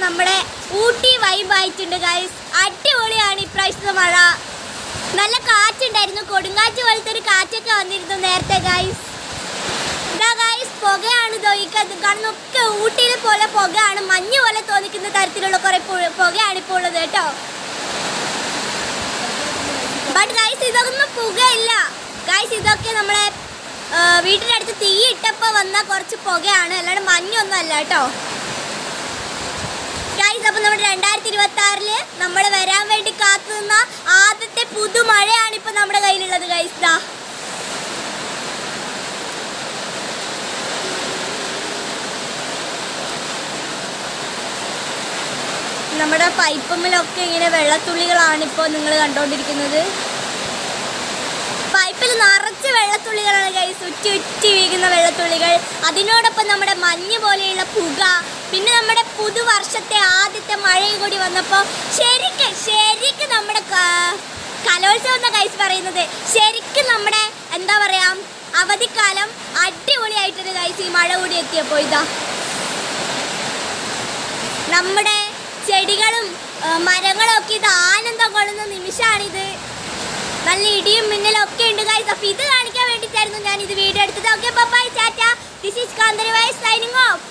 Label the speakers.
Speaker 1: നമ്മുടെ ഊട്ടി വൈബ് ആയിട്ടുണ്ട് ഗൈസ്. അടിപൊളിയാണ് ഇപ്രാവശ്യത്തെ മഴ. നല്ല കാറ്റുണ്ടായിരുന്നു, കൊടുങ്കാറ്റ് പോലത്തെ ഒരു കാറ്റൊക്കെ വന്നിരുന്നു നേരത്തെ ഗൈസ്. ഇതാ ഗൈസ്, പുകയാണ് കാണുന്നൊക്കെ ഊട്ടിയിലെ പോലെ പുകയാണ്, മഞ്ഞ് പോലെ തോന്നിക്കുന്ന തരത്തിലുള്ള കുറെ പുകയാണ് ഇപ്പോൾ ഉള്ളത് കേട്ടോ. ബട്ട് ഗൈസ് ഇതൊന്നും പുകയില്ല ഗൈസ്, ഇതൊക്കെ നമ്മളെ വീട്ടിൻ്റെ അടുത്ത് തീ ഇട്ടപ്പോൾ വന്ന കുറച്ച് പുകയാണ്, അല്ലാണ്ട് മഞ്ഞൊന്നും അല്ല കേട്ടോ ഗൈസ്. അപ്പോൾ നമ്മുടെ 2026 നമ്മൾ വരാൻ വേണ്ടി കാത്തു നിന്ന ആദ്യത്തെ പുതുമഴയാണ് ഇപ്പോൾ നമ്മുടെ കയ്യിലുള്ളത് ഗൈസ്. ദാ നമ്മുടെ പൈപ്പുമ്മിലൊക്കെ ഇങ്ങനെ വെള്ളത്തുള്ളികളാണ് ഇപ്പോൾ നിങ്ങൾ കണ്ടുകൊണ്ടിരിക്കുന്നത്. പൈപ്പിൽ നിറച്ച് വെള്ളത്തുള്ളികളാണ് ഗൈസ്, ഉറ്റി വീഴുന്ന വെള്ളത്തുള്ളികൾ. അതിനോടൊപ്പം നമ്മുടെ മഞ്ഞ് പോലെയുള്ള പുക, പിന്നെ നമ്മുടെ പുതുവർഷത്തെ ആദ്യത്തെ മഴയും കൂടി വന്നപ്പോൾ ശരിക്കും നമ്മുടെ കലോത്സവം എന്ന ഗൈസ് പറയുന്നത്, ശരിക്കും നമ്മുടെ എന്താ പറയുക അവധിക്കാലം അടിപൊളിയായിട്ടൊരു ഗൈസ് ഈ മഴ കൂടി എത്തിയപ്പോൾ. ഇതാ നമ്മുടെ ചെടികളും മരങ്ങളും ഒക്കെ ഇത് ആനന്ദം കൊള്ളുന്ന നിമിഷമാണിത്. നല്ല ഇടിയും മിന്നലും ഒക്കെ ഉണ്ട് ഗൈസ്. അപ്പോൾ ഇത് കാണിക്കാൻ വേണ്ടിയിട്ടായിരുന്നു ഞാൻ ഇത് വീഡിയോ എടുത്തത്. Okay bye, tata. This is Kanthari wise signing of.